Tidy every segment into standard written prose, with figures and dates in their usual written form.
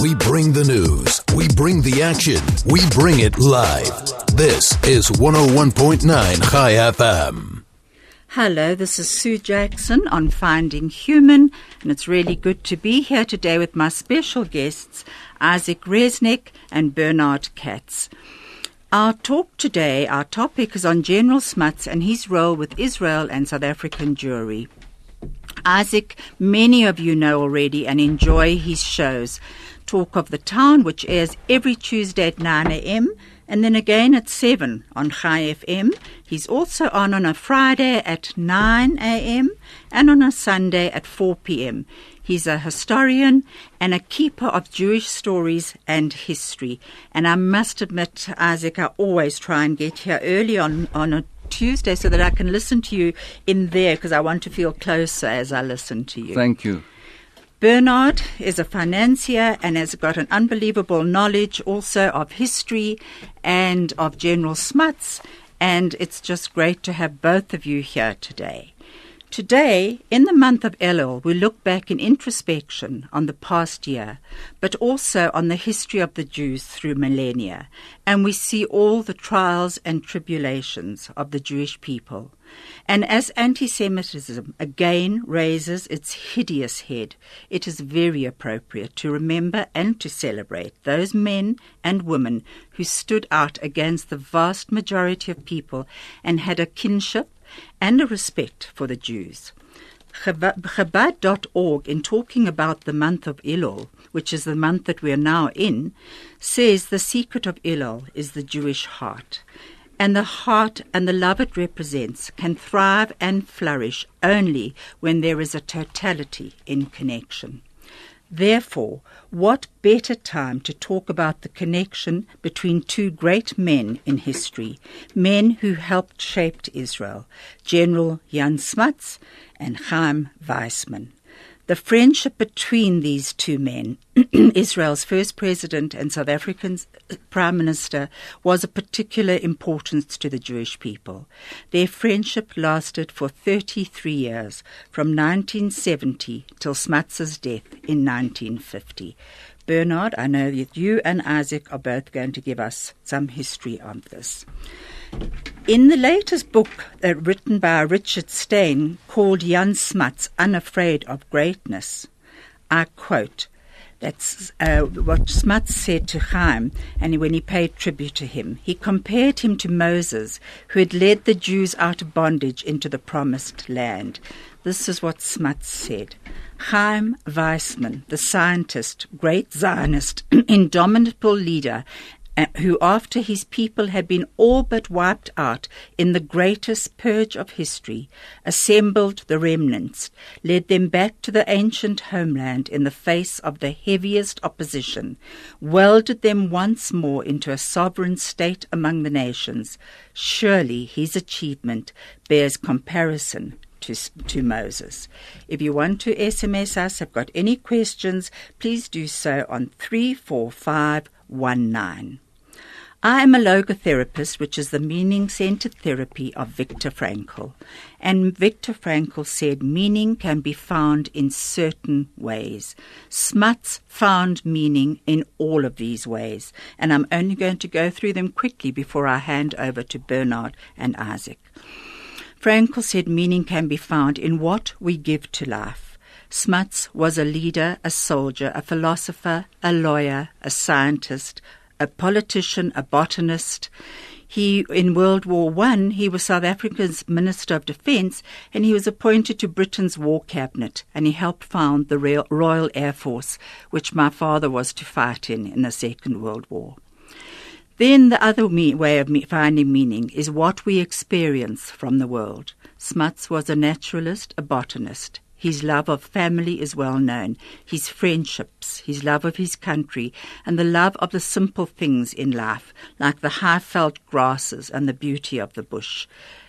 We bring the news. We bring the action. We bring it live. This is 101.9 High FM. Hello, this is Sue Jackson on Finding Human, and it's really good to be here today with my special guests, Isaak Resnick and Bernad Katz. Our talk today, our topic is on General Smutz and his role with Israel and South African Jewry. Isaak, many of you know already and enjoy his shows. Talk of the Town, which airs every Tuesday at 9 a.m., and then again at 7 on High FM. He's also on a Friday at 9 a.m. and on a Sunday at 4 p.m. He's a historian and a keeper of Jewish stories and history. And I must admit, Isaak, I always try and get here early on a Tuesday so that I can listen to you in there, because I want to feel closer as I listen to you. Thank you. Bernad is a financier and has got an unbelievable knowledge also of history and of General Smutz, and it's just great to have both of you here today. Today, in the month of Elul, we look back in introspection on the past year, but also on the history of the Jews through millennia, and we see all the trials and tribulations of the Jewish people. And as anti-Semitism again raises its hideous head, it is very appropriate to remember and to celebrate those men and women who stood out against the vast majority of people and had a kinship and a respect for the Jews. Chabad.org, in talking about the month of Elul, which is the month that we are now in, says the secret of Elul is the Jewish heart. And the heart and the love it represents can thrive and flourish only when there is a totality in connection. Therefore, what better time to talk about the connection between two great men in history, men who helped shape Israel, General Jan Smutz and Chaim Weizmann. The friendship between these two men, Israel's first president and South Africa's prime minister, was of particular importance to the Jewish people. Their friendship lasted for 33 years, from 1970 till Smutz's death in 1950. Bernad, I know that you and Isaak are both going to give us some history on this. In the latest book written by Richard Stein called Jan Smutz, Unafraid of Greatness, I quote, that's what Smutz said to Chaim, and when he paid tribute to him. He compared him to Moses, who had led the Jews out of bondage into the promised land. This is what Smutz said. Chaim Weizmann, the scientist, great Zionist, indomitable leader, who after his people had been all but wiped out in the greatest purge of history, assembled the remnants, led them back to the ancient homeland in the face of the heaviest opposition, welded them once more into a sovereign state among the nations. Surely his achievement bears comparison to Moses. If you want to SMS us, have got any questions, please do so on 34519. I am a logotherapist, which is the meaning-centered therapy of Viktor Frankl. And Viktor Frankl said meaning can be found in certain ways. Smutz found meaning in all of these ways. And I'm only going to go through them quickly before I hand over to Bernad and Isaak. Frankl said meaning can be found in what we give to life. Smutz was a leader, a soldier, a philosopher, a lawyer, a scientist, a politician, a botanist. In World War I, he was South Africa's Minister of Defence, and he was appointed to Britain's War Cabinet, and he helped found the Royal Air Force, which my father was to fight in the Second World War. Then the other way of finding meaning is what we experience from the world. Smutz was a naturalist, a botanist. His love of family is well known, his friendships, his love of his country, and the love of the simple things in life, like the high-felt grasses and the beauty of the bush.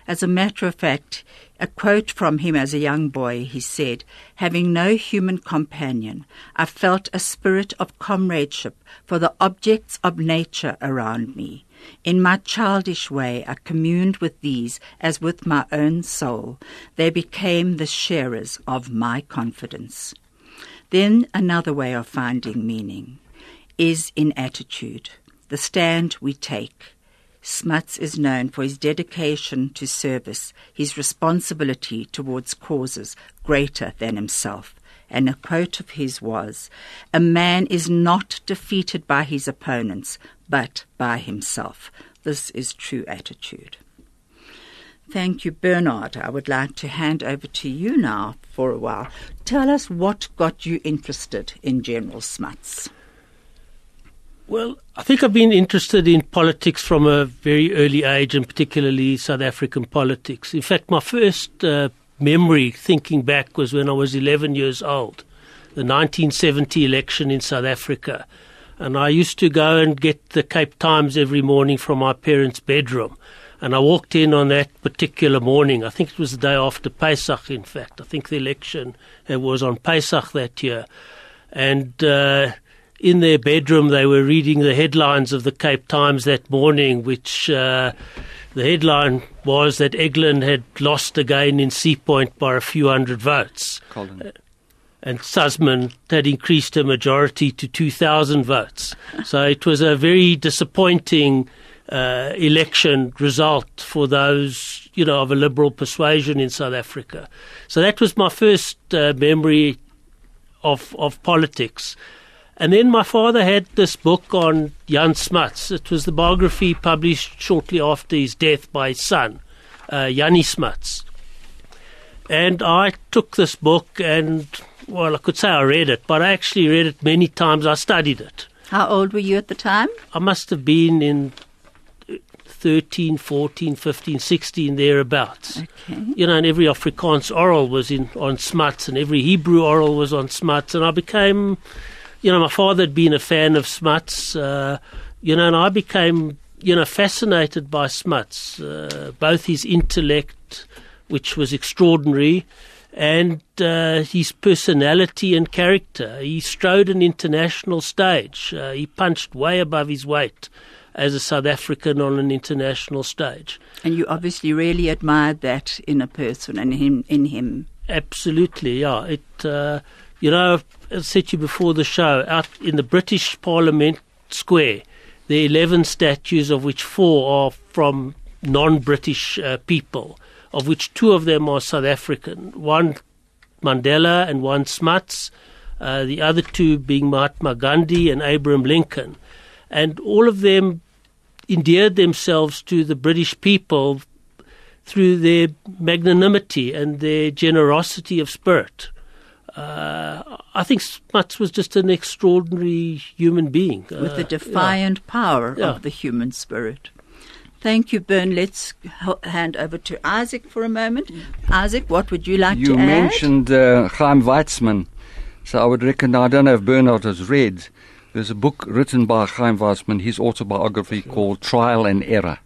As a matter of fact, a quote from him as a young boy, he said, "Having no human companion, I felt a spirit of comradeship for the objects of nature around me. In my childish way, I communed with these as with my own soul. They became the sharers of my confidence." Then another way of finding meaning. is in attitude, the stand we take. Smutz is known for his dedication to service, his responsibility towards causes greater than himself. And a quote of his was, "A man is not defeated by his opponents, but by himself." This is true attitude. Thank you, Bernard. I would like to hand over to you now for a while. Tell us what got you interested in General Smutz. Well, I think I've been interested in politics from a very early age, and particularly South African politics. In fact, my first memory, thinking back, was when I was 11 years old, the 1970 election in South Africa. And I used to go and get the Cape Times every morning from my parents' bedroom. And I walked in on that particular morning. I think it was the day after Pesach, in fact. I think the election was on Pesach that year. And in their bedroom, they were reading the headlines of the Cape Times that morning, which the headline was that Eglin had lost again in Seapoint by a few hundred votes. And Sussman had increased her majority to 2,000 votes. So it was a very disappointing election result for those, of a liberal persuasion in South Africa. So that was my first memory of politics. And then my father had this book on Jan Smutz. It was the biography published shortly after his death by his son, Jannie Smutz. And I took this book and, well, I could say I read it, but I actually read it many times. I studied it. How old were you at the time? I must have been in 13, 14, 15, 16, thereabouts. Okay. And every Afrikaans oral was on Smutz, and every Hebrew oral was on Smutz. And I became, my father had been a fan of Smutz, and I became, fascinated by Smutz, both his intellect, which was extraordinary, and his personality and character. He strode an international stage. He punched way above his weight as a South African on an international stage. And you obviously really admired that in a person and in him. Absolutely, yeah. It, I said to you before the show, out in the British Parliament Square, there are 11 statues, of which 4 are from non-British people, of which 2 of them are South African, one Mandela and one Smutz, the other 2 being Mahatma Gandhi and Abraham Lincoln. And all of them endeared themselves to the British people through their magnanimity and their generosity of spirit. I think Smutz was just an extraordinary human being. With the defiant power of the human spirit. Thank you, Bern. Let's hand over to Isaak for a moment. Isaak, what would you like to add? You mentioned Chaim Weizmann. So I would reckon, I don't know if Bernard has read, there's a book written by Chaim Weizmann, his autobiography called Trial and Error.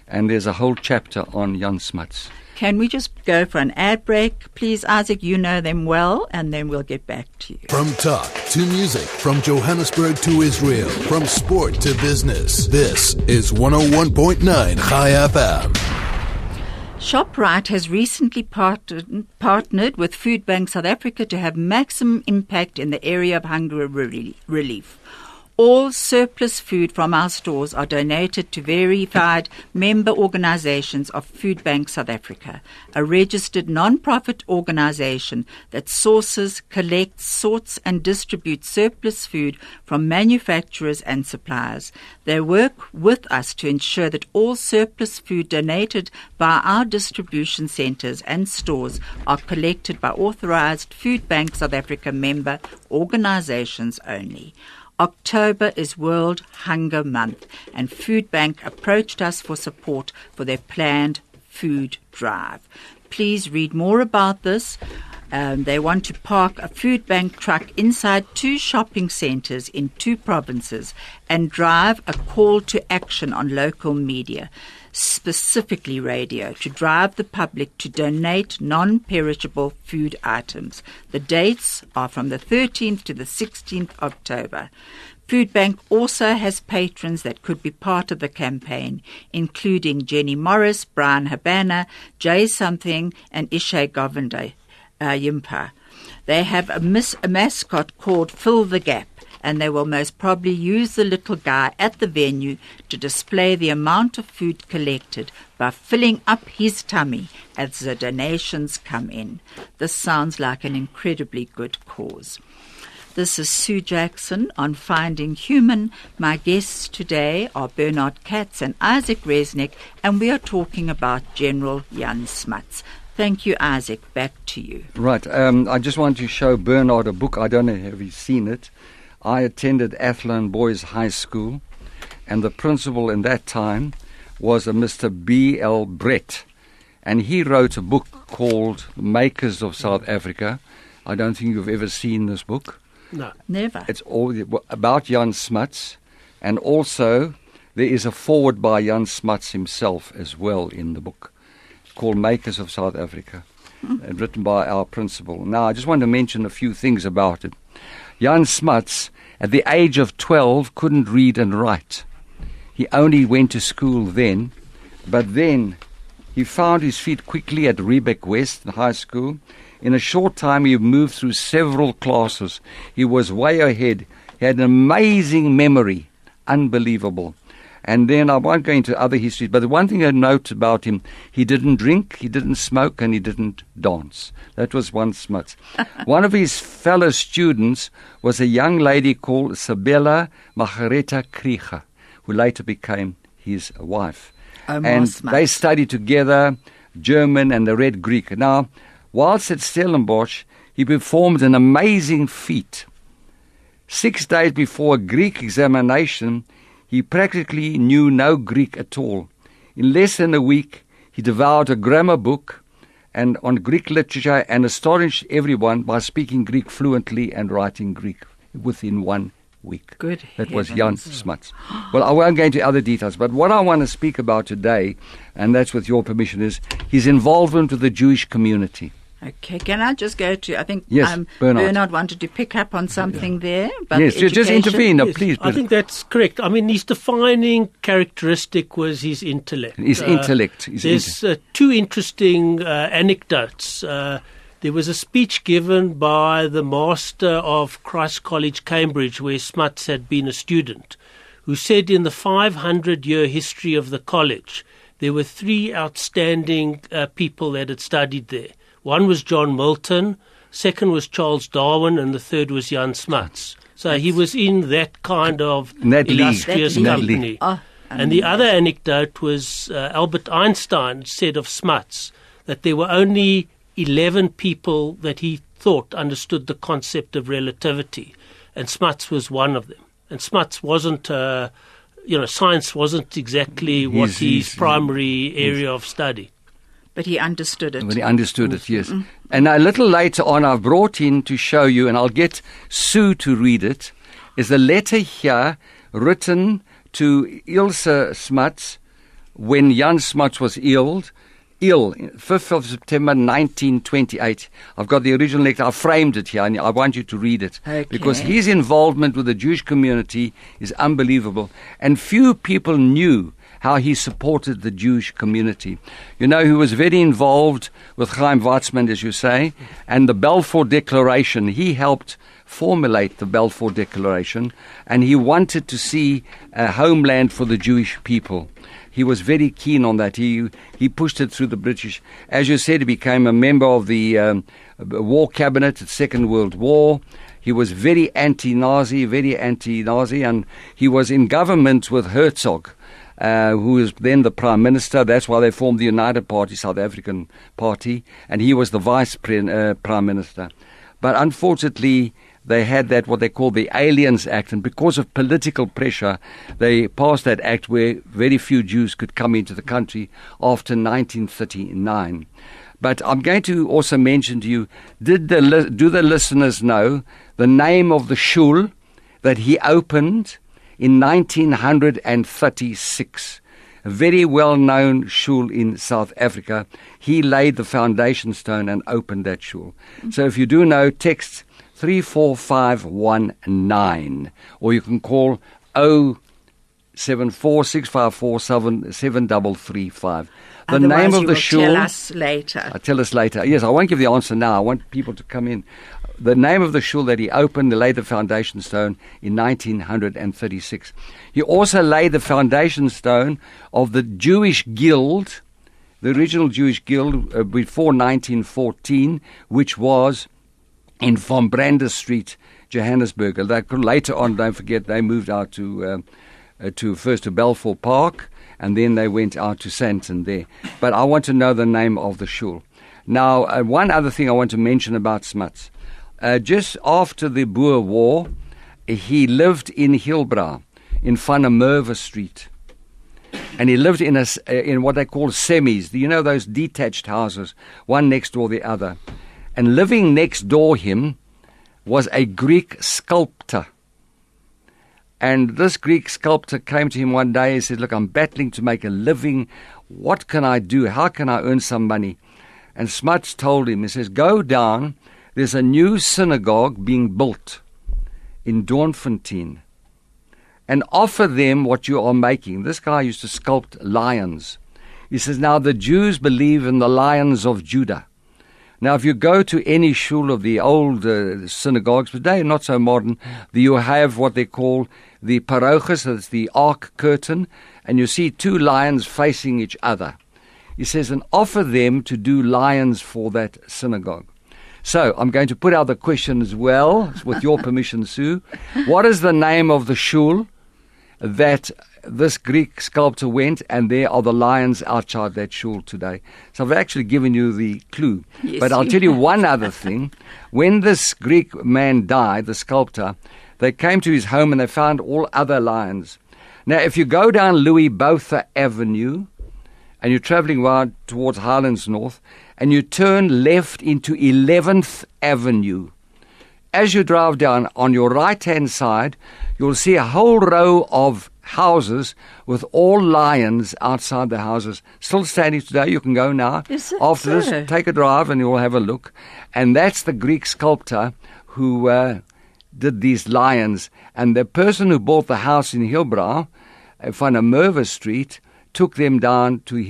And there's a whole chapter on Jan Smutz. Can we just go for an ad break? Please, Isaak, you know them well, and then we'll get back to you. From talk to music, from Johannesburg to Israel, from sport to business, this is 101.9 Chai FM. ShopRite has recently partnered with Food Bank South Africa to have maximum impact in the area of hunger relief. All surplus food from our stores are donated to verified member organizations of Food Bank South Africa, a registered non-profit organization that sources, collects, sorts and distributes surplus food from manufacturers and suppliers. They work with us to ensure that all surplus food donated by our distribution centers and stores are collected by authorized Food Bank South Africa member organizations only. October is World Hunger Month, and Food Bank approached us for support for their planned food drive. Please read more about this. They want to park a Food Bank truck inside 2 shopping centres in 2 provinces and drive a call to action on local media, specifically radio, to drive the public to donate non-perishable food items. The dates are from the 13th to the 16th of October. Food Bank also has patrons that could be part of the campaign, including Jenny Morris, Brian Habana, Jay Something, and Ishay Govinde Yimpa. They have a mascot called Fill the Gap, and they will most probably use the little guy at the venue to display the amount of food collected by filling up his tummy as the donations come in. This sounds like an incredibly good cause. This is Sue Jackson on Finding Human. My guests today are Bernad Katz and Isaak Resnick, and we are talking about General Jan Smutz. Thank you, Isaak. Back to you. Right. I just want to show Bernard a book. I don't know if you've seen it. I attended Athlone Boys High School, and the principal in that time was a Mr. B.L. Brett, and he wrote a book called Makers of South Africa. I don't think you've ever seen this book. No. Never. It's all about Jan Smutz, and also there is a foreword by Jan Smutz himself as well in the book, called Makers of South Africa, and written by our principal. Now, I just want to mention a few things about it. Jan Smutz, at the age of 12, couldn't read and write. He only went to school then, but then he found his feet quickly at Riebeck West High School. In a short time, he moved through several classes. He was way ahead. He had an amazing memory, unbelievable. And then I won't go into other histories, but the one thing I note about him, he didn't drink, he didn't smoke, and he didn't dance. That was one Smutz. One of his fellow students was a young lady called Sabella Margareta Krieger, who later became his wife. And they studied together German and they read Greek. Now, whilst at Stellenbosch, he performed an amazing feat. 6 days before a Greek examination, he practically knew no Greek at all. In less than a week, he devoured a grammar book and on Greek literature and astonished everyone by speaking Greek fluently and writing Greek within 1 week. Good That heavens. was Jan Smutz. Well, I won't go into other details, but what I want to speak about today, and that's with your permission, is his involvement with the Jewish community. Okay, can I just go to, I think Yes, Bernard. Bernard wanted to pick up on something there. About Yes, the just education. intervene, Yes, please. I think that's correct. I mean, his defining characteristic was his intellect. His intellect. There's two interesting anecdotes. There was a speech given by the master of Christ College, Cambridge, where Smutz had been a student, who said in the 500-year history of the college, there were three outstanding people that had studied there. One was John Milton, second was Charles Darwin, and the third was Jan Smutz. So he was in that kind of illustrious company. And the other anecdote was Albert Einstein said of Smutz that there were only 11 people that he thought understood the concept of relativity, and Smutz was one of them. And Smutz wasn't, science wasn't exactly what his primary area of study. But he understood it. But he understood it, yes. And a little later on, I've brought in to show you, and I'll get Sue to read it, is a letter here written to Ilse Smutz when Jan Smutz was ill, 5th of September 1928. I've got the original letter. I framed it here, and I want you to read it. Okay. Because his involvement with the Jewish community is unbelievable. And few people knew how he supported the Jewish community. You know, he was very involved with Chaim Weizmann, as you say, and the Balfour Declaration. He helped formulate the Balfour Declaration, and he wanted to see a homeland for the Jewish people. He was very keen on that. He pushed it through the British. As you said, he became a member of the War Cabinet at Second World War. He was very anti-Nazi, and he was in government with Herzog, who was then the Prime Minister. That's why they formed the United Party, South African Party, and he was the Vice Prime Minister. But unfortunately, they had that, what they call the Aliens Act, and because of political pressure, they passed that act where very few Jews could come into the country after 1939. But I'm going to also mention to you, do the listeners know the name of the shul that he opened in 1936? A very well-known shul in South Africa. He laid the foundation stone and opened that shul. So if you do know, text 34519, or you can call 074-654-7335. The name of the shul. Tell us later. Tell us later. Yes, I won't give the answer now. I want people to come in. the name of the shul that he opened, laid the foundation stone in 1936. He also laid the foundation stone of the Jewish Guild, the original Jewish Guild before 1914, which was in Van Brander Street, Johannesburg. Later on, don't forget, they moved out to first to Balfour Park, and then they went out to Sandton there. But I want to know the name of the shul. Now, one other thing I want to mention about Smutz. Just after the Boer War, he lived in Hillbrow, in Van der Merwe Street. And he lived in what they call semis. You know, those detached houses, one next door the other. And living next door him was a Greek sculptor. And this Greek sculptor came to him one day and said, look, I'm battling to make a living. What can I do? How can I earn some money? And Smutz told him, he says, go down. There's a new synagogue being built in Doornfontein. And offer them what you are making. This guy used to sculpt lions. He says, now the Jews believe in the lions of Judah. Now, if you go to any shul of the old synagogues, today not so modern, you have what they call the parochas, that's the ark curtain, and you see two lions facing each other. He says, and offer them to do lions for that synagogue. So, I'm going to put out the question as well, with your permission, Sue. What is the name of the shul that this Greek sculptor went, and there are the lions outside that shul today? So I've actually given you the clue. Yes, but I'll tell you one other thing. When this Greek man died, the sculptor, they came to his home and they found all other lions. Now, if you go down Louis Botha Avenue, and you're traveling around towards Highlands North, and you turn left into 11th Avenue, as you drive down, on your right-hand side, you'll see a whole row of houses with all lions outside the houses. Still standing today. You can go now. After this, take a drive and you'll have a look. And that's the Greek sculptor who did these lions. And the person who bought the house in Hillbrow, Van der Merwe Street, took them down to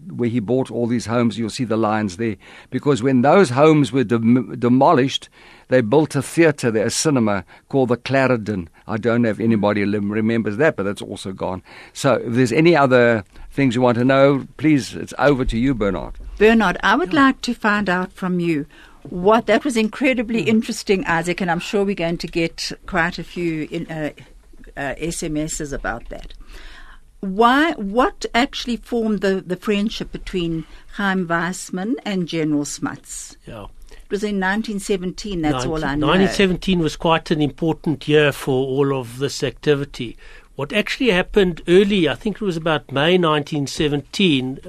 where he bought all these homes. You'll see the lions there. Because when those homes were demolished, they built a theatre there, a cinema called the Clarendon. I don't know if anybody remembers that, but that's also gone. So if there's any other things you want to know, please, it's over to you, Bernard. Bernard, I would like to find out from you that was incredibly interesting, Isaac, and I'm sure we're going to get quite a few SMSs about that. What actually formed the friendship between Chaim Weizmann and General Smutz? Yeah. It was in 1917, that's all I know. 1917 was quite an important year for all of this activity. What actually happened early, I think it was about May 1917,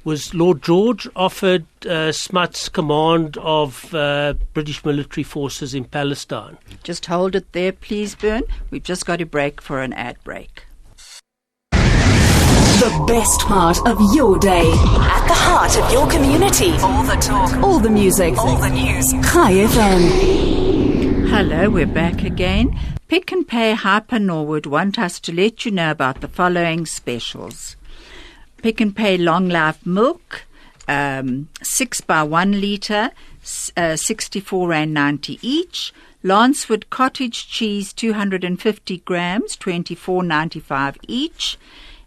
was Lord George offered Smutz command of British military forces in Palestine. Just hold it there, please, Bern. We've just got to break for an ad break. The best part of your day. At the heart of your community. All the talk. All the music. All the news. Chai FM. Hello, we're back again. Pick n Pay Hyper Norwood want us to let you know about the following specials. Pick n Pay Long Life Milk, 6 by 1 litre, 64 Rand 90 each. Lanceford Cottage Cheese, 250 grams, 24.95 each.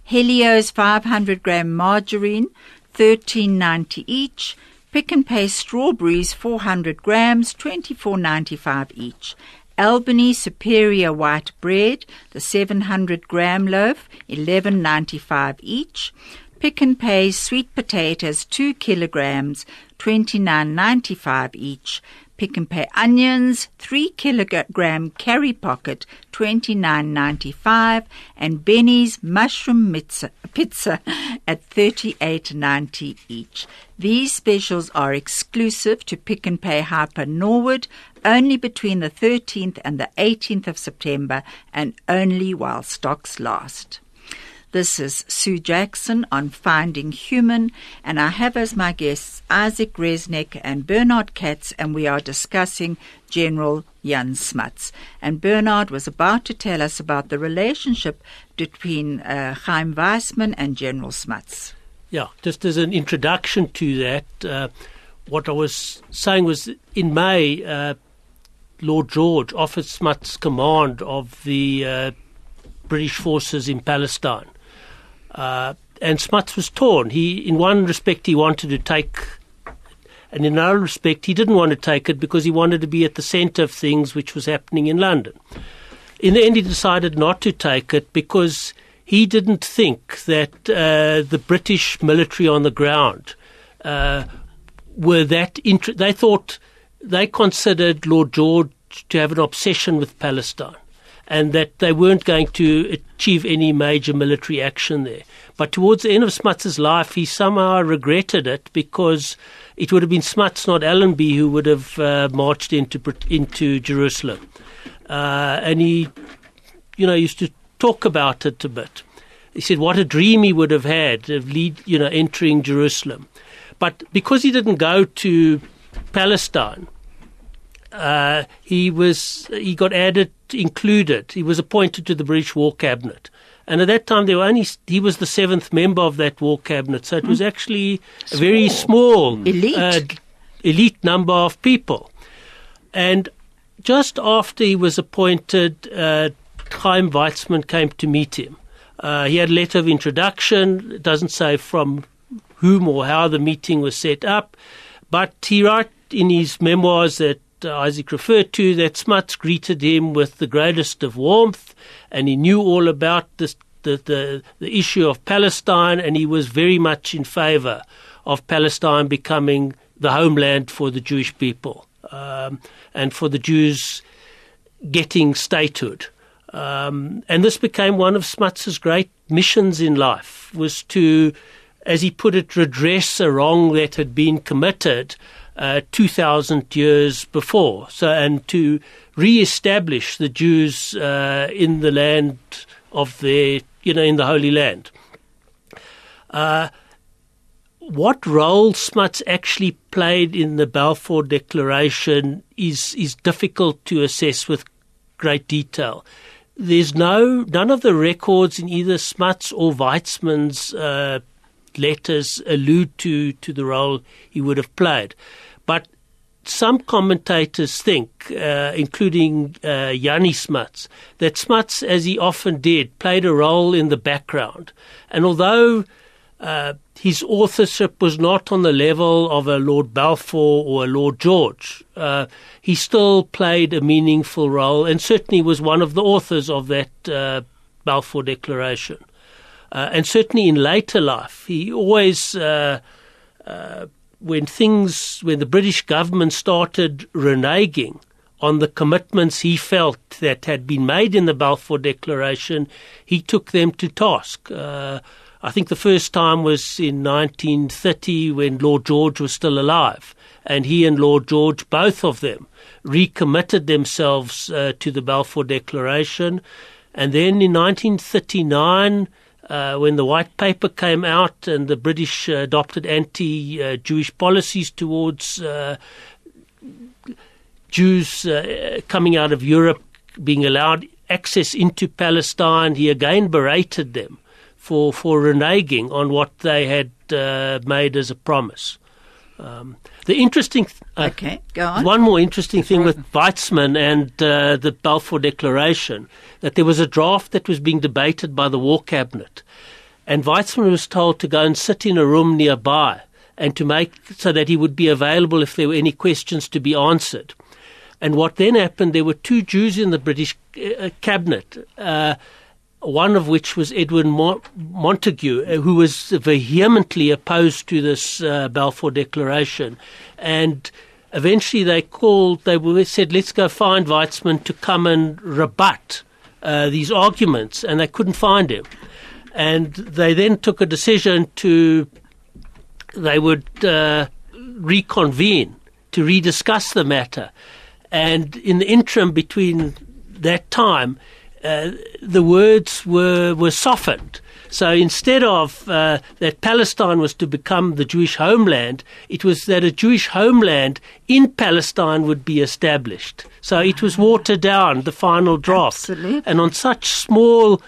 Helios 500 gram margarine, 13.90 each. Pick n Pay strawberries 400 grams, 24.95 each. Albany Superior white bread, the 700 gram loaf, 11.95 each. Pick n Pay sweet potatoes 2 kilograms, 29.95 each. Pick n Pay onions, 3 kilogram carry pocket, 29.95, and Benny's mushroom pizza at 38.90 each. These specials are exclusive to Pick n Pay Hyper Norwood, only between the 13th and the 18th of September, and only while stocks last. This is Sue Jackson on Finding Human, and I have as my guests Isaak Resnick and Bernad Katz, and we are discussing General Jan Smutz. And Bernard was about to tell us about the relationship between Chaim Weizmann and General Smutz. Yeah, just as an introduction to that, what I was saying was in May, Lord George offered Smutz command of the British forces in Palestine. And Smutz was torn. In one respect, he wanted to take, and in another respect, he didn't want to take it because he wanted to be at the centre of things which was happening in London. In the end, he decided not to take it because he didn't think that the British military on the ground were that they considered Lord George to have an obsession with Palestine, and that they weren't going to achieve any major military action there. But towards the end of Smutz's life, he somehow regretted it because it would have been Smutz, not Allenby, who would have marched into Jerusalem. And he, used to talk about it a bit. He said what a dream he would have had of entering Jerusalem. But because he didn't go to Palestine, he got included. He was appointed to the British War Cabinet. And at that time, he was the 7th member of that War Cabinet. So it was actually a very small, elite number of people. And just after he was appointed, Chaim Weizmann came to meet him. He had a letter of introduction. It doesn't say from whom or how the meeting was set up. But he wrote in his memoirs that Isaak referred to that Smutz greeted him with the greatest of warmth, and he knew all about the issue of Palestine, and he was very much in favour of Palestine becoming the homeland for the Jewish people and for the Jews getting statehood. And this became one of Smutz's great missions in life, was to, as he put it, redress a wrong that had been committed 2,000 years before, and to re-establish the Jews in the land of their, in the Holy Land. What role Smutz actually played in the Balfour Declaration is difficult to assess with great detail. There's none of the records in either Smutz or Weizmann's letters allude to the role he would have played. But some commentators think, including Yanni Smutz, that Smutz, as he often did, played a role in the background. And although his authorship was not on the level of a Lord Balfour or a Lord George, he still played a meaningful role and certainly was one of the authors of that Balfour Declaration. And certainly in later life, he always... when the British government started reneging on the commitments he felt that had been made in the Balfour Declaration, he took them to task. I think the first time was in 1930 when Lord George was still alive, and he and Lord George, both of them, recommitted themselves to the Balfour Declaration. And then in 1939, when the White Paper came out and the British adopted anti-Jewish policies towards Jews coming out of Europe being allowed access into Palestine, he again berated them for reneging on what they had made as a promise. The interesting, go on. One more interesting thing with Weizmann and the Balfour Declaration, that there was a draft that was being debated by the War Cabinet, and Weizmann was told to go and sit in a room nearby and to make so that he would be available if there were any questions to be answered. And what then happened, there were two Jews in the British cabinet, one of which was Edwin Montague, who was vehemently opposed to this Balfour Declaration. And eventually they said, let's go find Weizmann to come and rebut these arguments, and they couldn't find him. And they then took a decision they would reconvene to rediscuss the matter. And in the interim between that time, the words were softened. So instead of that Palestine was to become the Jewish homeland, it was that a Jewish homeland in Palestine would be established. So it was watered down, the final draft. Absolutely. And on such small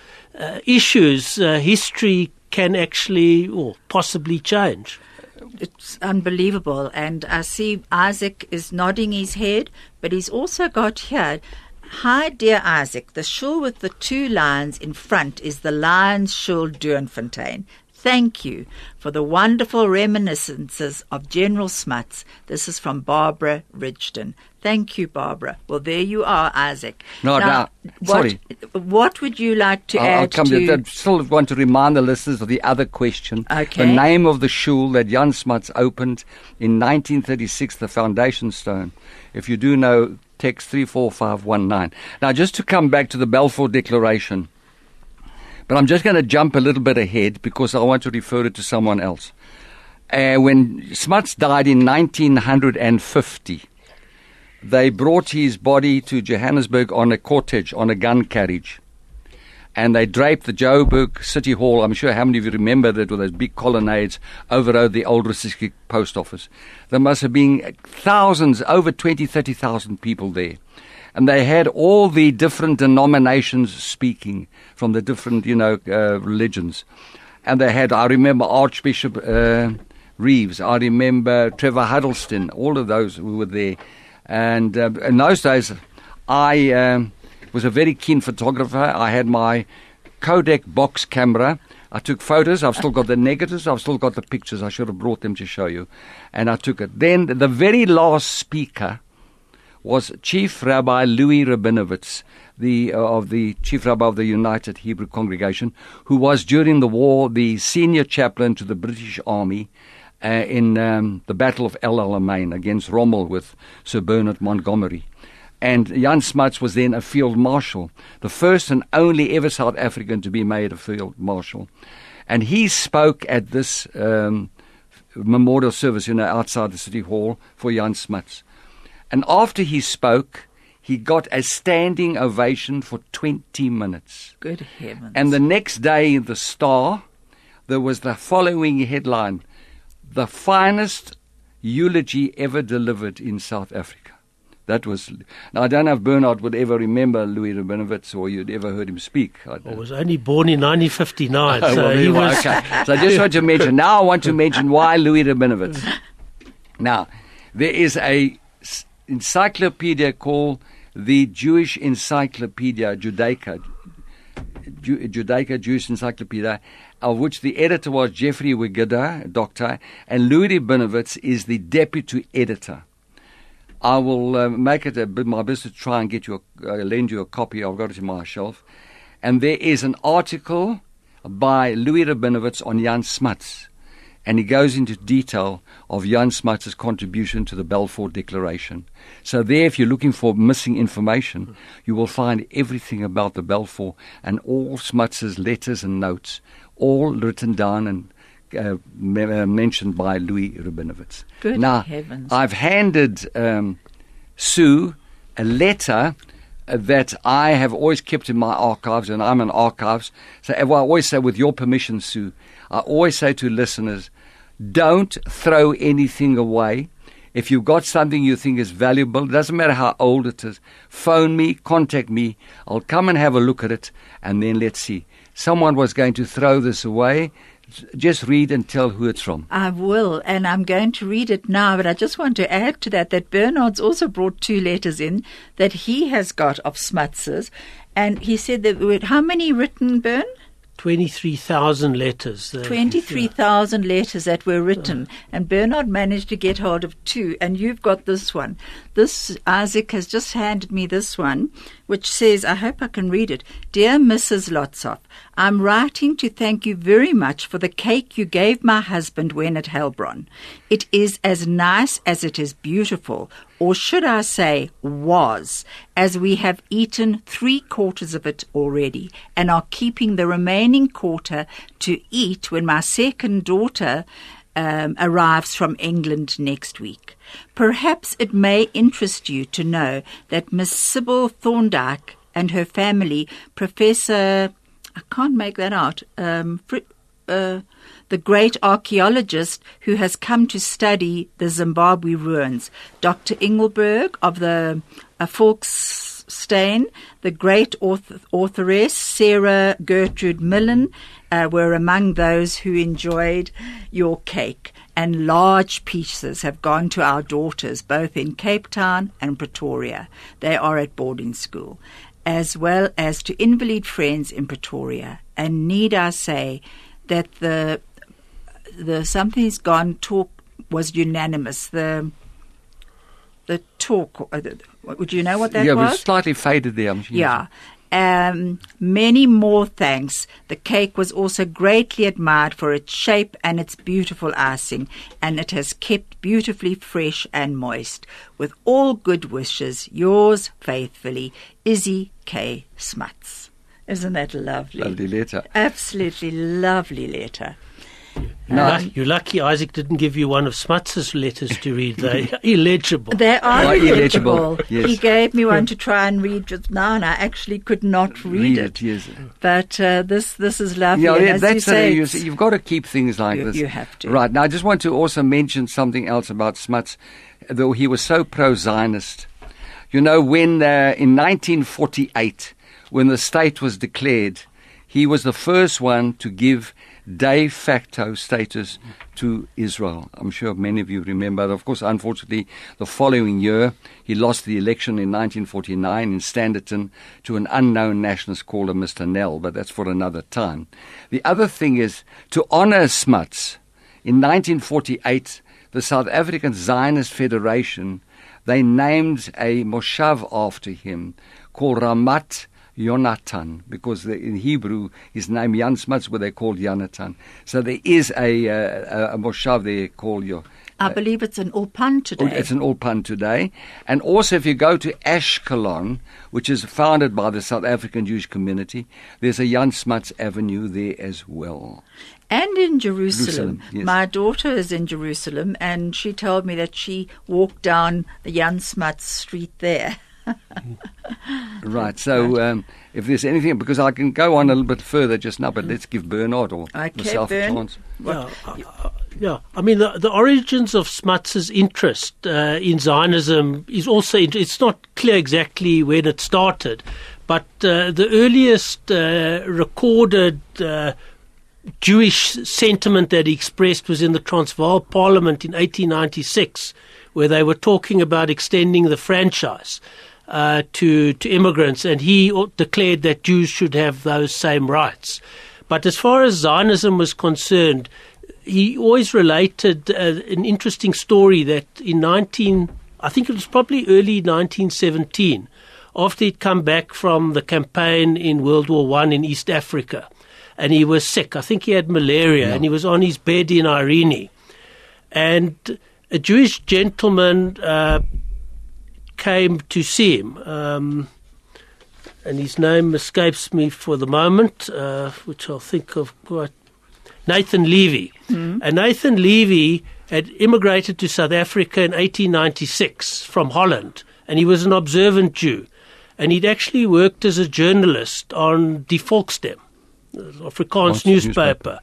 issues, history can actually or possibly change. It's unbelievable. And I see Isaac is nodding his head, but he's also got here, "Hi, dear Isaac, the shul with the 2 lions in front is the Lions Shul Doornfontein. Thank you for the wonderful reminiscences of General Smutz." This is from Barbara Ridgeton. Thank you, Barbara. Well, there you are, Isaac. Sorry. What would you like to I'll add come to... I still want to remind the listeners of the other question. Okay. The name of the shul that Jan Smutz opened in 1936, the foundation stone. If you do know, text 34519. Now, just to come back to the Balfour Declaration, but I'm just going to jump a little bit ahead because I want to refer it to someone else. When Smutz died in 1950, they brought his body to Johannesburg on a cortege, on a gun carriage. And they draped the Joburg City Hall. I'm sure how many of you remember that with those big colonnades overrode the old Resnick post office. There must have been thousands, over 20, 30,000 people there. And they had all the different denominations speaking from the different, religions. And they had, I remember Archbishop Reeves. I remember Trevor Huddleston. All of those who were there. And in those days, I was a very keen photographer. I had my Kodak box camera. I took photos. I've still got the negatives. I've still got the pictures. I should have brought them to show you. And I took it. Then the very last speaker was Chief Rabbi Louis Rabinowitz, of the Chief Rabbi of the United Hebrew Congregation, who was during the war the senior chaplain to the British Army in the Battle of El Alamein against Rommel with Sir Bernard Montgomery. And Jan Smutz was then a field marshal, the first and only ever South African to be made a field marshal. And he spoke at this memorial service, outside the City Hall for Jan Smutz. And after he spoke, he got a standing ovation for 20 minutes. Good heavens. And the next day in the Star, there was the following headline: the finest eulogy ever delivered in South Africa. That was. Now, I don't know if Bernad would ever remember Louis Rabinowitz or you'd ever heard him speak. I was only born in 1959, so well, he was... Okay. So I just want to mention, now I want to mention why Louis Rabinowitz. Now, there is a encyclopedia called the Jewish Encyclopedia Judaica, Jewish Encyclopedia, of which the editor was Jewry Wigida, doctor, and Louis Rabinowitz is the deputy editor. I will make it my business to try and get you lend you a copy. I've got it in my shelf. And there is an article by Louis Rabinowitz on Jan Smutz. And he goes into detail of Jan Smutz's contribution to the Balfour Declaration. So there, if you're looking for missing information, you will find everything about the Balfour and all Smutz's letters and notes, all written down and mentioned by Louis Rabinowitz. Good now, heavens. I've handed Sue a letter that I have always kept in my archives, and I'm in archives. So I always say, with your permission, Sue, I always say to listeners, don't throw anything away. If you've got something you think is valuable, it doesn't matter how old it is, phone me, contact me. I'll come and have a look at it, and then let's see. Someone was going to throw this away. Just read and tell who it's from. I will, and I'm going to read it now, but I just want to add to that Bernard's also brought 2 letters in that he has got of Smutz's, and he said that, how many written, Bern? 23,000 letters. 23,000 letters that were written, and Bernard managed to get hold of 2, and you've got this one. This, Isaac has just handed me this one, which says, I hope I can read it. Dear Mrs. Lotzoff, I'm writing to thank you very much for the cake you gave my husband when at Heilbronn. It is as nice as it is beautiful, or should I say was, as we have eaten 3/4 of it already and are keeping the remaining quarter to eat when my second daughter arrives from England next week. Perhaps it may interest you to know that Miss Sybil Thorndyke and her family, Professor, I can't make that out, the great archaeologist who has come to study the Zimbabwe ruins, Dr. Engelberg of the Steyn, the great authoress Sarah Gertrude Millen were among those who enjoyed your cake, and large pieces have gone to our daughters both in Cape Town and Pretoria. They are at boarding school, as well as to invalid friends in Pretoria. And need I say that the Something's Gone talk was unanimous. The talk, would you know what that was? Yeah, it was slightly faded there. Yeah. Many more thanks. The cake was also greatly admired for its shape and its beautiful icing, and it has kept beautifully fresh and moist. With all good wishes, yours faithfully, Izzy K. Smutz. Isn't that lovely? Lovely letter. Absolutely lovely letter. You're lucky Isaac didn't give you one of Smutz's letters to read. They're illegible. They are illegible. Yes. He gave me one to try and read just now, and I actually could not read it. Yes. But this is lovely. Yeah, and as that's you say, you've got to keep things like this. You have to. Right. Now, I just want to also mention something else about Smutz, though he was so pro-Zionist. You know, when in 1948, when the state was declared, he was the first one to give de facto status to Israel. I'm sure many of you remember. Of course, unfortunately, the following year, he lost the election in 1949 in Standerton to an unknown nationalist called a Mr. Nell, but that's for another time. The other thing is, to honor Smutz, in 1948, the South African Zionist Federation, they named a moshav after him called Ramat Yonatan, because in Hebrew his name Jan Smutz, where they called Yonatan. So there is a moshav there called I believe it's an Ulpan today. It's an Ulpan today. And also if you go to Ashkelon, which is founded by the South African Jewish community, there's a Jan Smutz Avenue there as well. And in Jerusalem. Yes. My daughter is in Jerusalem, and she told me that she walked down the Jan Smutz street there. Right, so if there's anything, because I can go on a little bit further just now, but let's give Bernad or myself a chance. Yeah, I mean, the origins of Smutz's interest in Zionism is also, it's not clear exactly when it started, but the earliest recorded Jewish sentiment that he expressed was in the Transvaal Parliament in 1896, where they were talking about extending the franchise to immigrants, and he declared that Jews should have those same rights. But as far as Zionism was concerned, he always related an interesting story that in I think it was probably early 1917, after he'd come back from the campaign in World War I in East Africa, and he was sick. I think he had malaria, and he was on his bed in Irene. And a Jewish gentleman came to see him, and his name escapes me for the moment, which I'll think of quite, Nathan Levy. And Nathan Levy had immigrated to South Africa in 1896 from Holland, and he was an observant Jew. And he'd actually worked as a journalist on Die Volkstem, Afrikaans newspaper.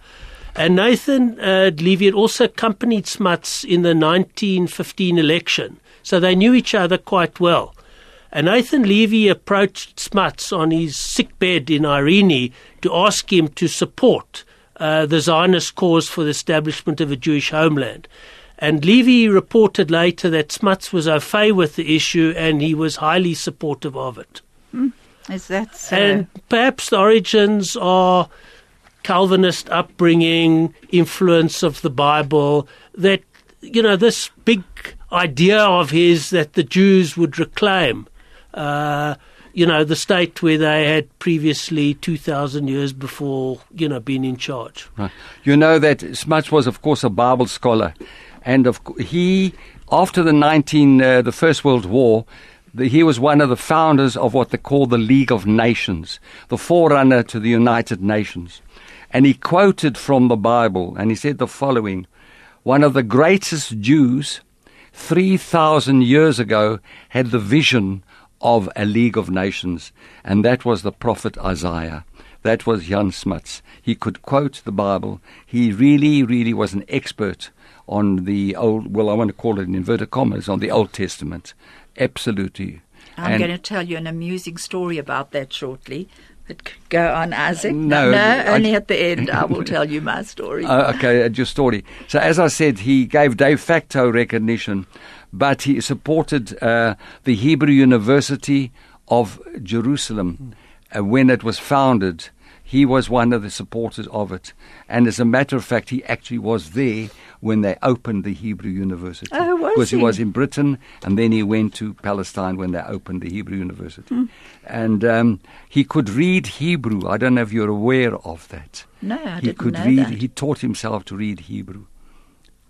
And Nathan Levy had also accompanied Smutz in the 1915 election, so they knew each other quite well. And Nathan Levy approached Smutz on his sick bed in Irene to ask him to support the Zionist cause for the establishment of a Jewish homeland. And Levy reported later that Smutz was au fait with the issue and he was highly supportive of it. Is that so? And perhaps the origins are Calvinist upbringing, influence of the Bible, that, you know, this big idea of his that the Jews would reclaim, the state where they had previously 2,000 years before, been in charge. Right. You know that Smutz was, of course, a Bible scholar. And he, after the First World War, he was one of the founders of what they call the League of Nations, the forerunner to the United Nations. And he quoted from the Bible, and he said the following: one of the greatest Jews 3,000 years ago had the vision of a League of Nations, and that was the prophet Isaiah. That was Jan Smutz. He could quote the Bible. He really, really was an expert on the old, well, I want to call it in inverted commas, on the Old Testament. Absolutely. I'm going to tell you an amusing story about that shortly. But go on, Isaac. No, only at the end I will tell you my story. Okay, your story. So as I said, he gave de facto recognition, but he supported the Hebrew University of Jerusalem when it was founded. He was one of the supporters of it. And as a matter of fact, he actually was there when they opened the Hebrew University. Oh, was Because he? he was in Britain, and then he went to Palestine when they opened the Hebrew University. And he could read Hebrew. I don't know if you're aware of that. No, I He didn't could know read. that. He taught himself to read Hebrew.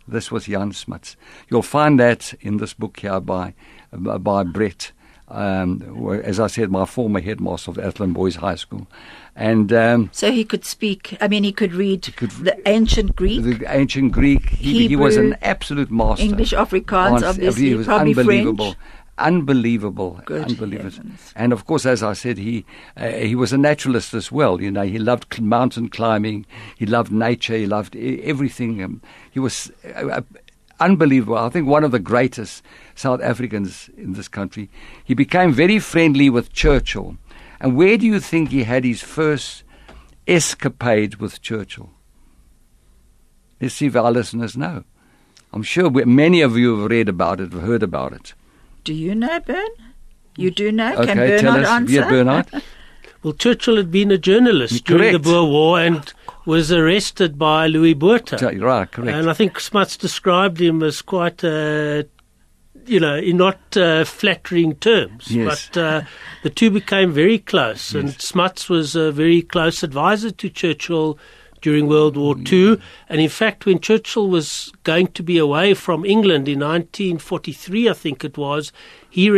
This was Jan Smutz. You'll find that in this book here by Brett. As I said, my former headmaster of Athlone Boys High School. And So he could speak, he could read the ancient Greek, the ancient Greek. He was Hebrew, an absolute master. English, Afrikaans, obviously, He was probably unbelievable. French. Unbelievable. Good Unbelievable. heavens. And of course, as I said, he was a naturalist as well. You know, he loved mountain climbing. He loved nature. He loved everything. He was unbelievable. I think one of the greatest South Africans in this country. He became very friendly with Churchill. And where do you think he had his first escapade with Churchill? Let's see if our listeners know. I'm sure many of you have read about it, have heard about it. Do you know, Bern? You do know? Can Okay, tell Bernard us. answer? Yeah, Bernard. Well, Churchill had been a journalist during the Correct. Boer War and was arrested by Louis Botha. Right, correct. And I think Smutz described him as quite, in not flattering terms. Yes. But the two became very close, and Smutz was a very close advisor to Churchill during World War II. And in fact, when Churchill was going to be away from England in 1943, I think it was, he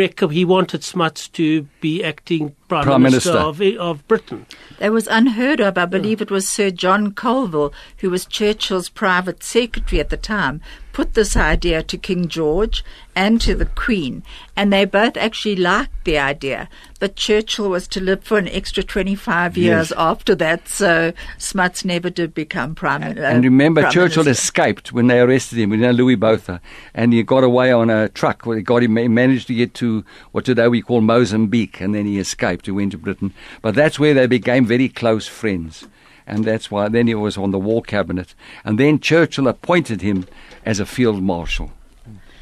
wanted Smutz to be acting Prime Minister of Britain. That was unheard of. I believe it was Sir John Colville, who was Churchill's private secretary at the time, put this idea to King George and to the Queen, and they both actually liked the idea. But Churchill was to live for an extra 25 years after that, so Smutz never did become Prime Minister. And remember, Churchill Minister. escaped when they arrested him, Louis Botha, and he got away on a truck. Well, he managed to get to what today we call Mozambique, and then he escaped. He went to Britain. But that's where they became very close friends. And that's why then he was on the war cabinet. And then Churchill appointed him as a field marshal.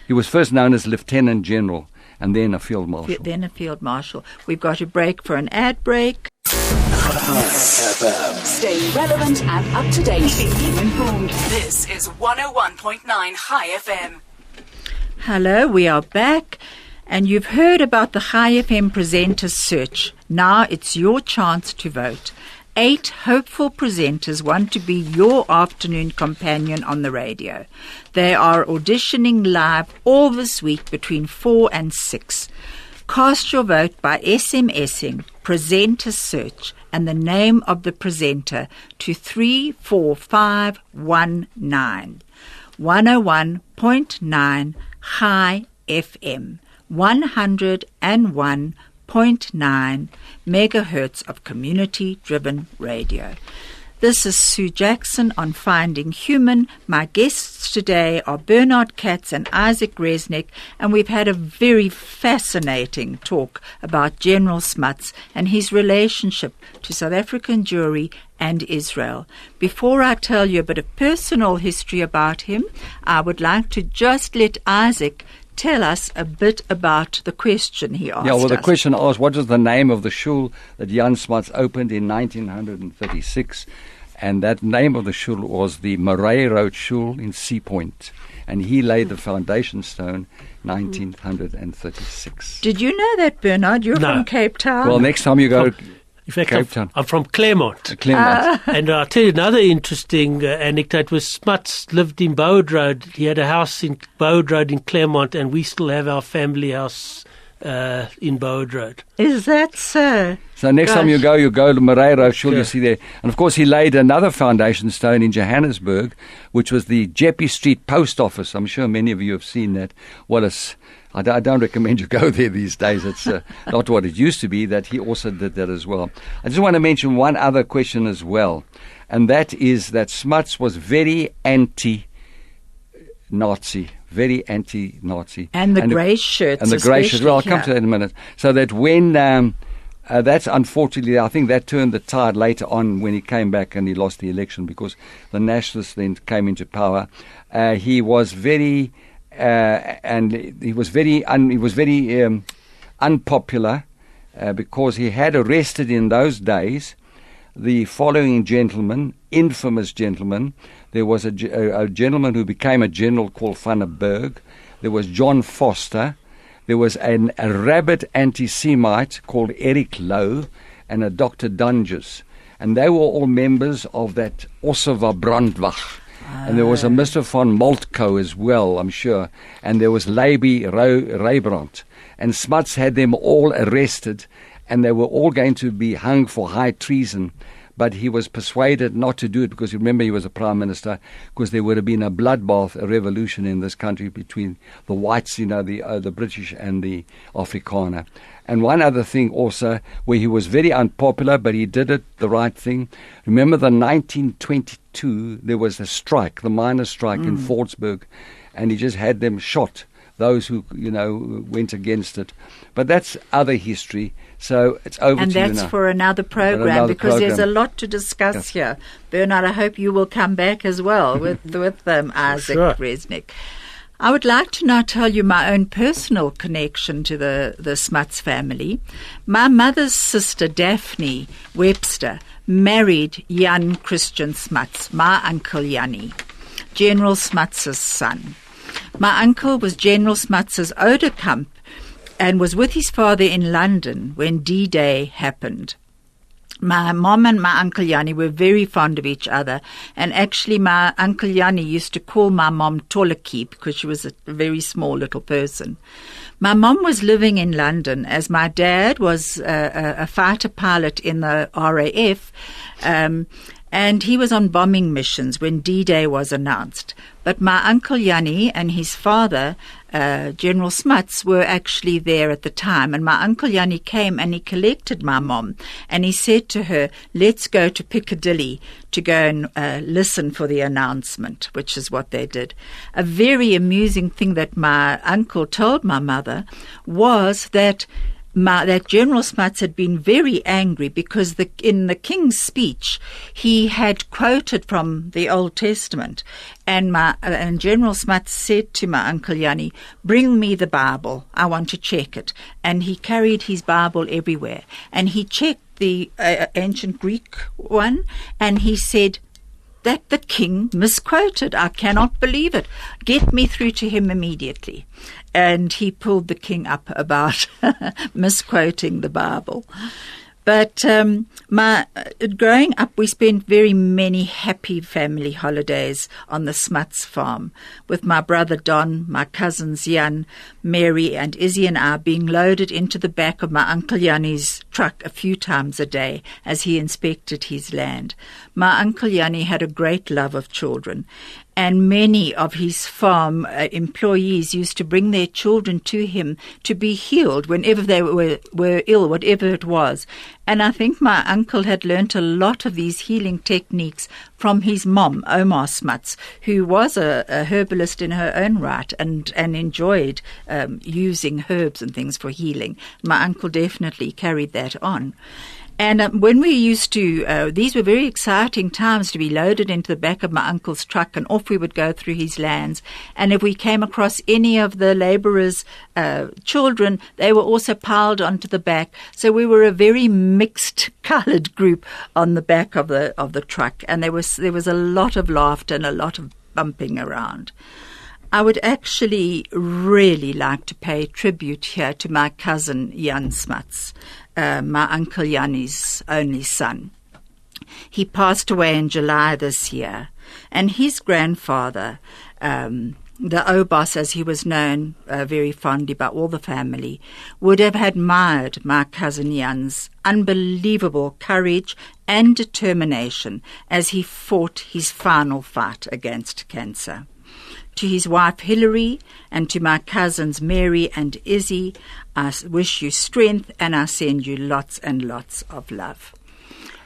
He was first known as Lieutenant General and then a field marshal. Then a field marshal. We've got a break for an ad break. Stay relevant and up to date. Keep informed. This is 101.9 High FM. Hello, we are back. And you've heard about the High FM presenter search. Now it's your chance to vote. 8 hopeful presenters want to be your afternoon companion on the radio. They are auditioning live all this week between 4 and 6. Cast your vote by SMSing presenter search and the name of the presenter to 34519. 101.9 High FM. 101.9 megahertz of community-driven radio. This is Sue Jackson on Finding Human. My guests today are Bernad Katz and Isaak Resnick, and we've had a very fascinating talk about General Smutz and his relationship to South African Jewry and Israel. Before I tell you a bit of personal history about him, I would like to just let Isaak tell us a bit about the question he asked us. The question asked, what was the name of the shul that Jan Smutz opened in 1936? And that name of the shul was the Murray Road Shul in Sea Point. And he laid the foundation stone 1936. Did you know that, Bernard? You're No. from Cape Town. Well, next time you go In fact, Cape Town. I'm from Claremont. Claremont. And I'll tell you another interesting anecdote was Smutz lived in Bowwood Road. He had a house in Bowwood Road in Claremont, and we still have our family house in Bowwood Road. Is that so? So next time you go to Moreira Shul, Sure. you see there. And of course he laid another foundation stone in Johannesburg, which was the Jeppe Street Post Office. I'm sure many of you have seen that. I don't recommend you go there these days. It's not what it used to be. That he also did that as well. I just want to mention one other question as well, and that is that Smutz was very anti-Nazi, very anti-Nazi. And the grey shirts. And the grey shirts. Well, I'll come to that in a minute. So that when, that's unfortunately, I think that turned the tide later on when he came back and he lost the election because the nationalists then came into power. He was very, unpopular because he had arrested in those days the following gentlemen, infamous gentlemen. There was a gentleman who became a general called Van der Berg. There was John Foster. There was a rabid anti-Semite called Eric Lowe and a Dr. Dunges. And they were all members of that Ossewa Brandwacht. And there was a Mr. von Moltko as well, I'm sure. And there was Leiby Reybrandt. And Smutz had them all arrested, and they were all going to be hung for high treason. But he was persuaded not to do it because, remember, he was a prime minister, because there would have been a bloodbath, a revolution in this country between the whites, the British and the Afrikaner. And one other thing also, where he was very unpopular, but he did it the right thing. Remember the 1922, there was a strike, the miners' strike in Fordsburg, and he just had them shot, those who, went against it. But that's other history. So it's over and to you now. And that's for another program because there's a lot to discuss here. Bernard, I hope you will come back as well with Isaak Resnick. I would like to now tell you my own personal connection to the Smutz family. My mother's sister, Daphne Webster, married Jan Christian Smutz, my uncle Jannie, General Smutz's son. My uncle was General Smutz's Ouderkamp and was with his father in London when D-Day happened. My mom and my Uncle Jannie were very fond of each other, and actually my Uncle Jannie used to call my mom Tollekie because she was a very small little person. My mom was living in London as my dad was a fighter pilot in the RAF, and he was on bombing missions when D-Day was announced. But my Uncle Jannie and his father, General Smutz, were actually there at the time. And my Uncle Jannie came and he collected my mom. And he said to her, let's go to Piccadilly to go and listen for the announcement, which is what they did. A very amusing thing that my uncle told my mother was that General Smutz had been very angry because in the King's speech he had quoted from the Old Testament, and General Smutz said to my Uncle Jannie, "Bring me the Bible, I want to check it." And he carried his Bible everywhere, and he checked the ancient Greek one, and he said that the king misquoted. I cannot believe it. Get me through to him immediately. And he pulled the king up about misquoting the Bible. But growing up, we spent very many happy family holidays on the Smutz farm with my brother Don, my cousins Jan, Mary and Izzy and I being loaded into the back of my Uncle Jannie's truck a few times a day as he inspected his land. My Uncle Jannie had a great love of children, and many of his farm employees used to bring their children to him to be healed whenever they were ill, whatever it was. And I think my uncle had learnt a lot of these healing techniques from his mom, Omar Smutz, who was a herbalist in her own right and enjoyed using herbs and things for healing. My uncle definitely carried that on. And when we used to, these were very exciting times to be loaded into the back of my uncle's truck, and off we would go through his lands. And if we came across any of the labourers' children, they were also piled onto the back. So we were a very mixed coloured group on the back of the truck, and there was a lot of laughter and a lot of bumping around. I would actually really like to pay tribute here to my cousin Jan Smutz, my Uncle Jannie's only son. He passed away in July this year, and his grandfather, the Obos as he was known very fondly by all the family, would have admired my cousin Jan's unbelievable courage and determination as he fought his final fight against cancer. To his wife Hilary and to my cousins Mary and Izzy, I wish you strength and I send you lots and lots of love.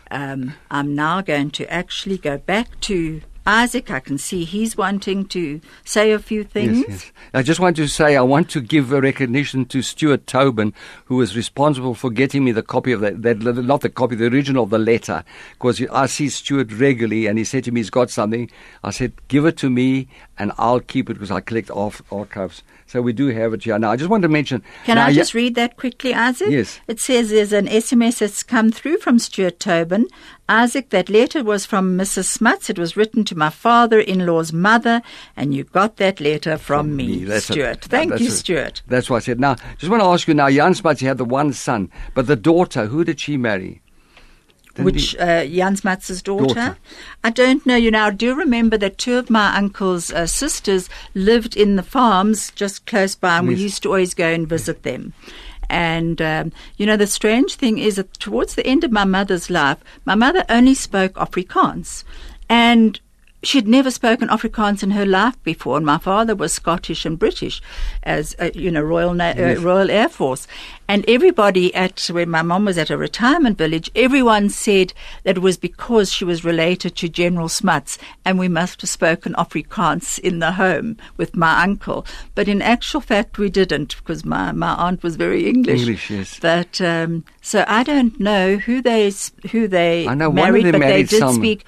I'm now going to actually go back to Isaac, I can see he's wanting to say a few things. Yes. I just want to say I want to give a recognition to Stuart Tobin, who was responsible for getting me the copy of that not the copy, the original of the letter, because I see Stuart regularly, and he said to me he's got something. I said, give it to me, and I'll keep it because I collect archives. So we do have it here. Now, I just want to mention... Can I just read that quickly, Isaac? Yes. It says there's an SMS that's come through from Stuart Tobin. Isaac, that letter was from Mrs. Smutz. It was written to my father-in-law's mother, and you got that letter from me, Stuart. Thank you, Stuart. That's what I said. Now, just want to ask you now, Jan Smutz, he had the one son, but the daughter, who did she marry? Jan Smutz's daughter? I don't know. I do remember that two of my uncle's sisters lived in the farms just close by, and we used to always go and visit them. And, the strange thing is that towards the end of my mother's life, my mother only spoke Afrikaans. And she'd never spoken Afrikaans in her life before, and my father was Scottish and British as, Royal Air Force. And everybody when my mom was at a retirement village, everyone said that it was because she was related to General Smutz, and we must have spoken Afrikaans in the home with my uncle. But in actual fact, we didn't, because my aunt was very English. Yes. But, so I don't know who they I know married, one of them but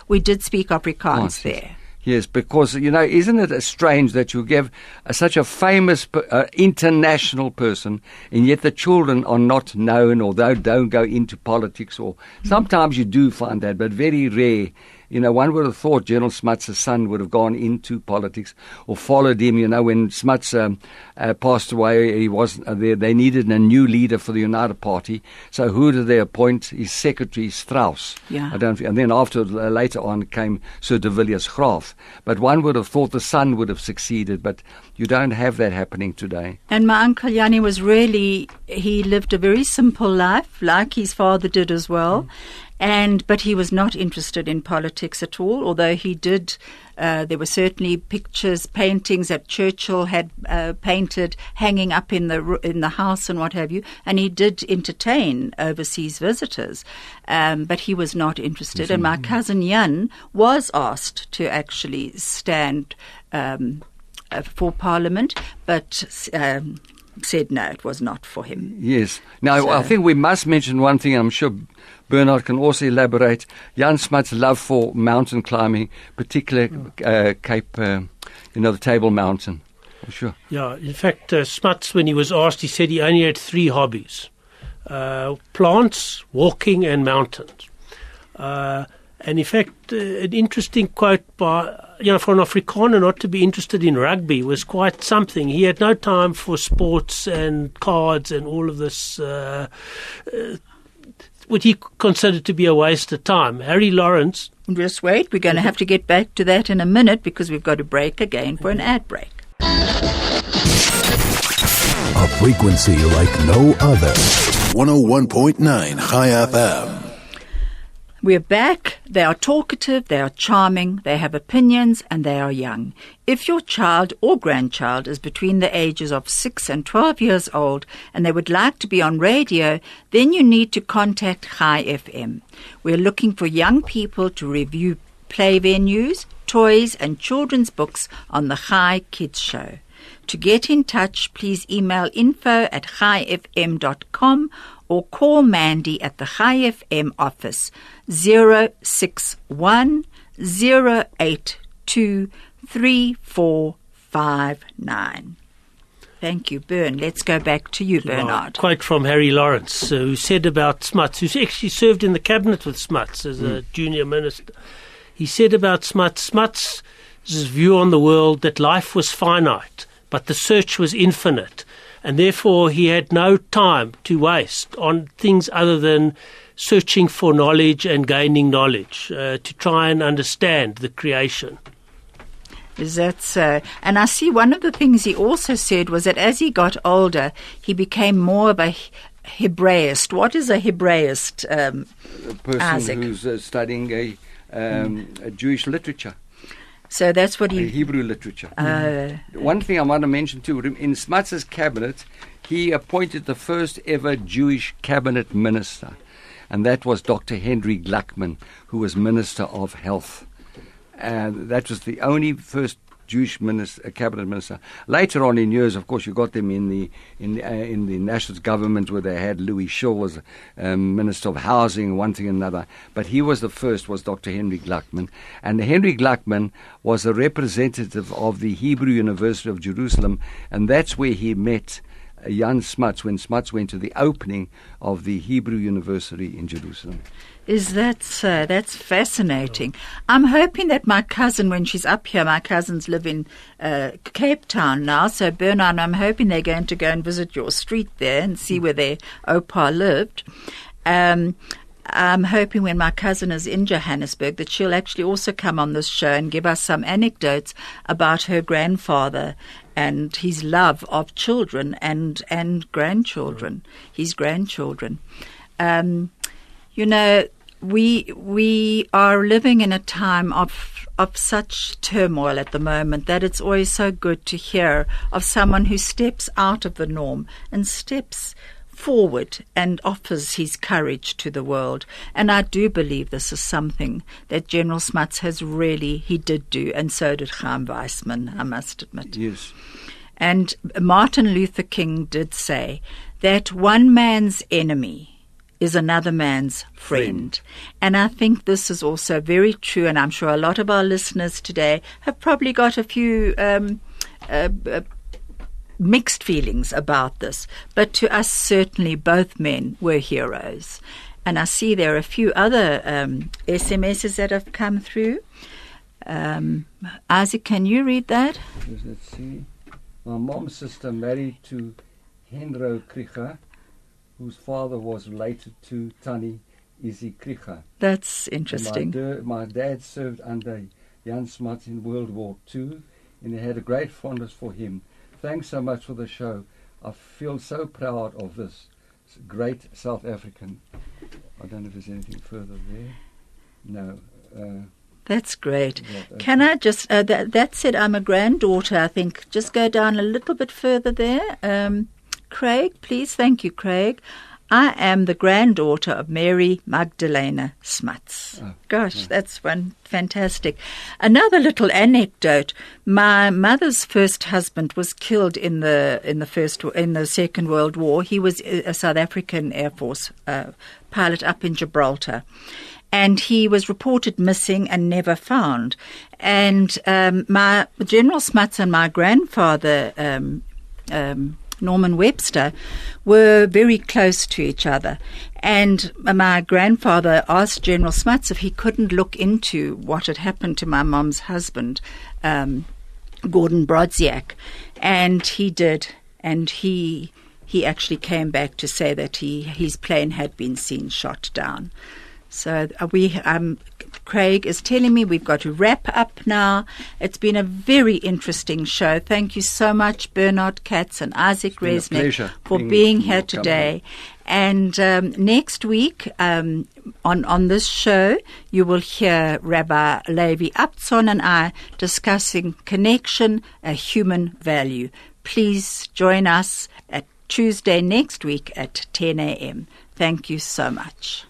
we did speak Afrikaans there. Yes, because, isn't it strange that you give such a famous international person, and yet the children are not known, or they don't go into politics, or sometimes you do find that, but very rare. One would have thought General Smutz's son would have gone into politics or followed him. When Smutz passed away, he wasn't there. They needed a new leader for the United Party. So who did they appoint? His secretary, Strauss. Yeah. And then later on came Sir de Villiers Graaf. But one would have thought the son would have succeeded, but you don't have that happening today. And my uncle Yanni he lived a very simple life, like his father did as well. But he was not interested in politics at all, although he did. There were certainly pictures, paintings that Churchill had painted hanging up in the house and what have you, and he did entertain overseas visitors. But he was not interested. And my cousin Jan was asked to actually stand for Parliament, but said no, it was not for him. Yes. Now, I think we must mention one thing. I'm sure Bernard can also elaborate. Jan Smutz's love for mountain climbing, particularly Cape, the Table Mountain. I'm sure. Yeah, in fact, Smutz, when he was asked, he said he only had 3 hobbies. Plants, walking, and mountains. And in fact, an interesting quote by, for an Afrikaner not to be interested in rugby was quite something. He had no time for sports and cards and all of this, what he considered to be a waste of time. Harry Lawrence. Just wait, we're going to have to get back to that in a minute because we've got to break again for an ad break. A frequency like no other. 101.9 High FM. We're back. They are talkative, they are charming, they have opinions, and they are young. If your child or grandchild is between the ages of 6 and 12 years old and they would like to be on radio, then you need to contact High FM. We're looking for young people to review play venues, toys, and children's books on the High Kids Show. To get in touch, please email info@highfm.com or call Mandy at the High FM office 061 082 3459. Thank you, Bern. Let's go back to you, Bernard. Quote from Harry Lawrence, who said about Smutz, who actually served in the cabinet with Smutz as a junior minister. He said about Smutz's view on the world that life was finite, but the search was infinite, and therefore he had no time to waste on things other than searching for knowledge and gaining knowledge to try and understand the creation. Is that so? And I see one of the things he also said was that as he got older, he became more of a Hebraist. What is a Hebraist, a person Isaac? Who's studying a Jewish literature. So that's what he... Hebrew literature. One thing I want to mention too, in Smutz's cabinet, he appointed the first ever Jewish cabinet minister, and that was Dr. Henry Glassman, who was Minister of Health. And that was the only first Jewish minister, cabinet minister. Later on in years, of course, you got them in the nationalist government where they had Louis Shaw as Minister of Housing, one thing and another. But he was the first, was Dr. Henry Glassman. And Henry Glassman was a representative of the Hebrew University of Jerusalem, and that's where he met Jan Smutz when Smutz went to the opening of the Hebrew University in Jerusalem. Is that so? That's fascinating. I'm hoping that my cousin, when she's up here, my cousins live in Cape Town now, so Bernard, I'm hoping they're going to go and visit your street there and see where their opa lived. I'm hoping when my cousin is in Johannesburg that she'll actually also come on this show and give us some anecdotes about her grandfather and his love of children and grandchildren, his grandchildren. You know, we are living in a time of such turmoil at the moment that it's always so good to hear of someone who steps out of the norm and steps forward and offers his courage to the world. And I do believe this is something that General Smutz he did do, and so did Chaim Weizmann, I must admit. Yes. And Martin Luther King did say that one man's enemy is another man's friend. And I think this is also very true, and I'm sure a lot of our listeners today have probably got a few mixed feelings about this. But to us, certainly, both men were heroes. And I see there are a few other SMSs that have come through. Isaac, can you read that? Let's see. My mom's sister married to Hendro Kricha, whose father was related to Tani Izzy Kricha. That's interesting. My dad served under Jan Smutz in World War II, and he had a great fondness for him. Thanks so much for the show. I feel so proud of this great South African. I don't know if there's anything further there. No. That's great. Yeah, okay. Can I just, that said, I'm a granddaughter, I think. Just go down a little bit further there. Craig, please. Thank you, Craig. I am the granddaughter of Mary Magdalena Smutz. Oh, gosh, that's fantastic. Another little anecdote. My mother's first husband was killed in the Second World War. He was a South African Air Force pilot up in Gibraltar. And he was reported missing and never found. And my General Smutz and my grandfather, Norman Webster, were very close to each other. And my grandfather asked General Smutz if he couldn't look into what had happened to my mom's husband, Gordon Brodziak. And he did. And he actually came back to say that his plane had been seen shot down. So Craig is telling me we've got to wrap up now. It's been a very interesting show. Thank you so much, Bernad, Katz and Isaac Resnick, for being here today. And next week on this show, you will hear Rabbi Levi Aptzon and I discussing connection, a human value. Please join us at Tuesday next week at 10 a.m. Thank you so much.